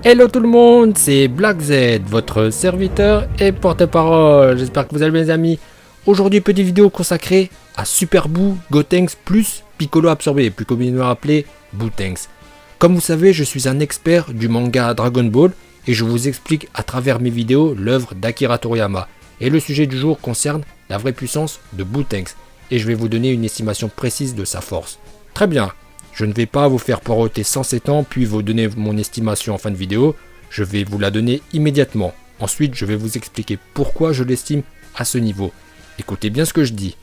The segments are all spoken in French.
Hello tout le monde, c'est Black Z, votre serviteur et porte-parole. J'espère que vous allez bien les amis. Aujourd'hui, petite vidéo consacrée à Super Boo, Gotenks plus Piccolo absorbé, plus communément appelé Bootenks. Comme vous savez, je suis un expert du manga Dragon Ball et je vous explique à travers mes vidéos l'œuvre d'Akira Toriyama. Et le sujet du jour concerne la vraie puissance de Bootenks et je vais vous donner une estimation précise de sa force. Très bien. Je ne vais pas vous faire poireauter 107 ans puis vous donner mon estimation en fin de vidéo, je vais vous la donner immédiatement. Ensuite, je vais vous expliquer pourquoi je l'estime à ce niveau. Écoutez bien ce que je dis.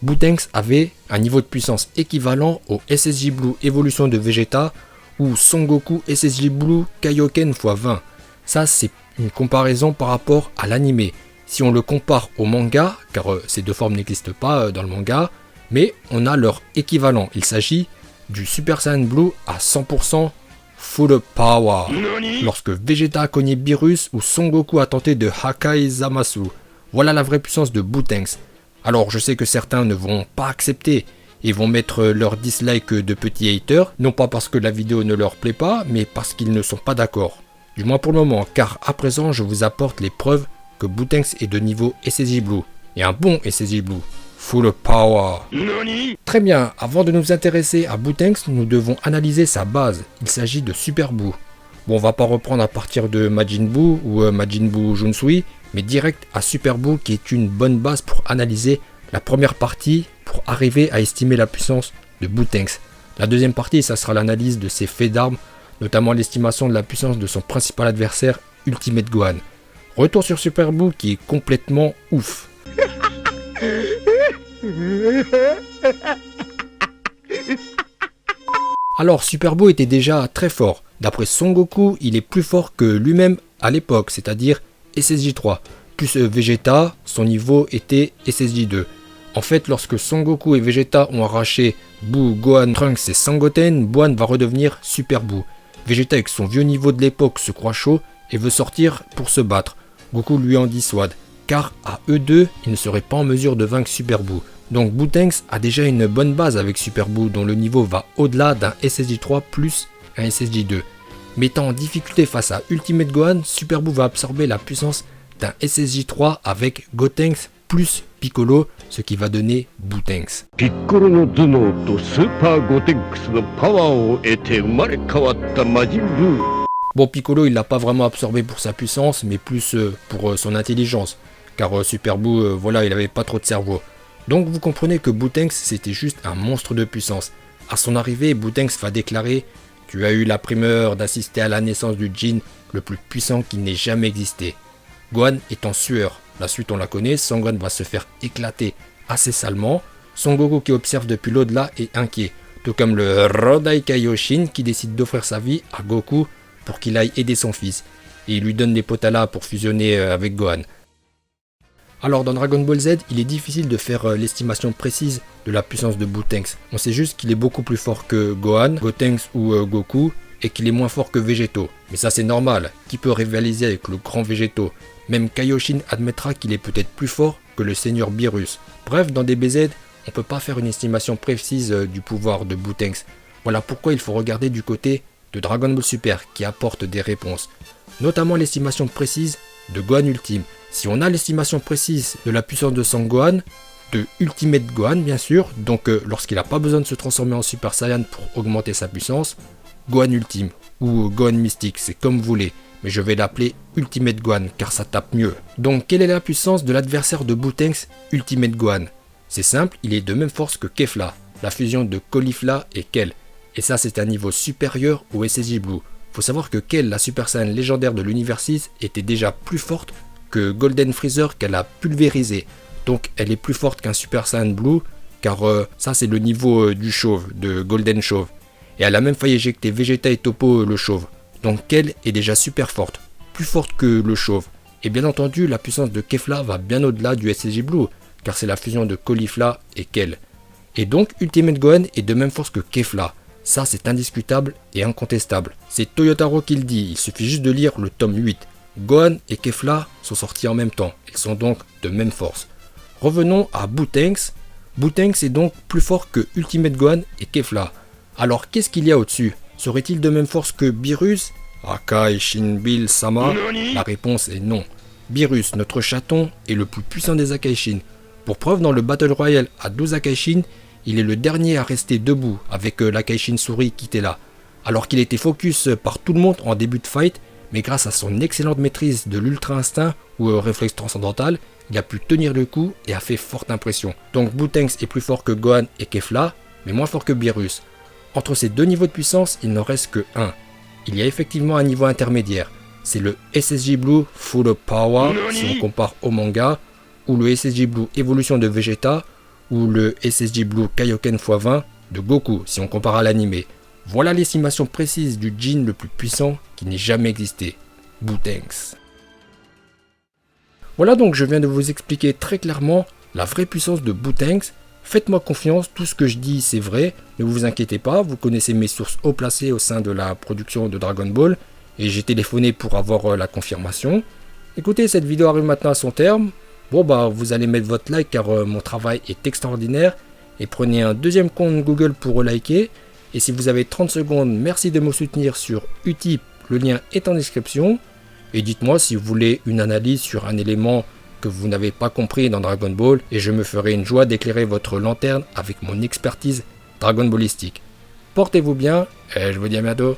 Bootenks avait un niveau de puissance équivalent au SSJ Blue Évolution de Vegeta ou Son Goku SSJ Blue Kaioken x 20. Ça, c'est une comparaison par rapport à l'anime. Si on le compare au manga, car ces deux formes n'existent pas dans le manga, mais on a leur équivalent. Il s'agit du Super Saiyan Blue à 100% full power. Lorsque Vegeta a cogné Beerus ou Son Goku a tenté de Hakai Zamasu. Voilà la vraie puissance de Bootenks. Alors je sais que certains ne vont pas accepter et vont mettre leur dislike de petits haters, non pas parce que la vidéo ne leur plaît pas, mais parce qu'ils ne sont pas d'accord. Du moins pour le moment, car à présent je vous apporte les preuves que Bootenks est de niveau SSJ Blue. Et un bon SSJ Blue. Full power. Très bien, avant de nous intéresser à Bootenks, nous devons analyser sa base. Il s'agit de Super Boo. Bon, on va pas reprendre à partir de Majin Buu ou Majin Buu Junsui, mais direct à Super Boo qui est une bonne base pour analyser la première partie pour arriver à estimer la puissance de Bootenks. La deuxième partie, ça sera l'analyse de ses faits d'armes, notamment l'estimation de la puissance de son principal adversaire, Ultimate Gohan. Retour sur Super Boo qui est complètement ouf. Alors Super Boo était déjà très fort. D'après Son Goku, il est plus fort que lui-même à l'époque, c'est-à-dire SSJ 3. Plus Vegeta, son niveau était SSJ 2. En fait, lorsque Son Goku et Vegeta ont arraché Boo, Gohan, Trunks et Sangoten, Gohan va redevenir Super Boo. Vegeta avec son vieux niveau de l'époque se croit chaud et veut sortir pour se battre. Goku lui en dissuade, car à eux deux, ils ne seraient pas en mesure de vaincre Super Boo. Donc Bootenks a déjà une bonne base avec Super Boo dont le niveau va au-delà d'un SSJ 3 plus un SSJ 2. Mettant en difficulté face à Ultimate Gohan, Super Boo va absorber la puissance d'un SSJ 3 avec Gotenks plus Piccolo, ce qui va donner Bootenks. Piccolo no Zuno to Super Gotenks no powerを得て生まれ変わった魔人ブー。 Bon, Piccolo il l'a pas vraiment absorbé pour sa puissance, mais plus pour son intelligence. Car Super Boo, voilà, il avait pas trop de cerveau. Donc vous comprenez que Bootenks c'était juste un monstre de puissance. À son arrivée, Bootenks va déclarer « Tu as eu la primeur d'assister à la naissance du Jin le plus puissant qui n'ait jamais existé. » Gohan est en sueur. La suite on la connaît, Son va se faire éclater assez salement. Son Goku qui observe depuis l'au-delà est inquiet. Tout comme le Rodai Kaioshin qui décide d'offrir sa vie à Goku pour qu'il aille aider son fils. Et il lui donne des Potala pour fusionner avec Gohan. Alors dans Dragon Ball Z, il est difficile de faire l'estimation précise de la puissance de Bootenks. On sait juste qu'il est beaucoup plus fort que Gohan, Gotenks ou Goku, et qu'il est moins fort que Végéto. Mais ça c'est normal, qui peut rivaliser avec le grand Végéto? Même Kaioshin admettra qu'il est peut-être plus fort que le seigneur Beerus. Bref, dans DBZ, on peut pas faire une estimation précise du pouvoir de Bootenks. Voilà pourquoi il faut regarder du côté de Dragon Ball Super qui apporte des réponses. Notamment l'estimation précise de Gohan Ultime. Si on a l'estimation précise de la puissance de Son Gohan, de Ultimate Gohan bien sûr, donc lorsqu'il n'a pas besoin de se transformer en Super Saiyan pour augmenter sa puissance, Gohan Ultime ou Gohan Mystique, c'est comme vous voulez, mais je vais l'appeler Ultimate Gohan car ça tape mieux. Donc quelle est la puissance de l'adversaire de Bootenks, Ultimate Gohan? C'est simple, il est de même force que Kefla, la fusion de Caulifla et Kel, et ça c'est un niveau supérieur au SSJ Blue. Faut savoir que Kel, la Super Saiyan légendaire de l'univers 6, était déjà plus forte que Golden Freezer qu'elle a pulvérisé. Donc elle est plus forte qu'un Super Saiyan Blue, car ça c'est le niveau du chauve, de Golden Chauve. Et elle a même failli éjecter Vegeta et Toppo le chauve. Donc Kel est déjà super forte, plus forte que le chauve. Et bien entendu, la puissance de Kefla va bien au-delà du SSJ Blue, car c'est la fusion de Caulifla et Kel. Et donc Ultimate Gohan est de même force que Kefla. Ça c'est indiscutable et incontestable. C'est Toyotaro qui le dit, il suffit juste de lire le tome 8. Gohan et Kefla sont sortis en même temps, ils sont donc de même force. Revenons à Bootenks. Bootenks est donc plus fort que Ultimate Gohan et Kefla. Alors qu'est-ce qu'il y a au-dessus? Serait-il de même force que Beerus? Akai Shinbil Sama? Nani? La réponse est non. Beerus, notre chaton, est le plus puissant des Akaishin. Pour preuve, dans le Battle Royale à 12 Akaishin, il est le dernier à rester debout avec l'Akaishin souris qui était là. Alors qu'il était focus par tout le monde en début de fight, mais grâce à son excellente maîtrise de l'ultra instinct ou réflexe transcendantal, il a pu tenir le coup et a fait forte impression. Donc Bootanks est plus fort que Gohan et Kefla, mais moins fort que Beerus. Entre ces deux niveaux de puissance, il n'en reste que un. Il y a effectivement un niveau intermédiaire. C'est le SSJ Blue Full of Power, si on compare au manga, ou le SSJ Blue Évolution de Vegeta, ou le SSJ Blue Kaioken x20 de Goku, si on compare à l'anime. Voilà l'estimation précise du Jin le plus puissant qui n'ait jamais existé, Bootanks. Voilà, donc je viens de vous expliquer très clairement la vraie puissance de Bootanks. Faites-moi confiance, tout ce que je dis c'est vrai, ne vous inquiétez pas, vous connaissez mes sources haut placées au sein de la production de Dragon Ball, et j'ai téléphoné pour avoir la confirmation. Écoutez, cette vidéo arrive maintenant à son terme. Bon bah vous allez mettre votre like car mon travail est extraordinaire, et prenez un deuxième compte Google pour liker. Et si vous avez 30 secondes, merci de me soutenir sur Utip, le lien est en description. Et dites-moi si vous voulez une analyse sur un élément que vous n'avez pas compris dans Dragon Ball, et je me ferai une joie d'éclairer votre lanterne avec mon expertise Dragon Ballistique. Portez-vous bien, et je vous dis à bientôt.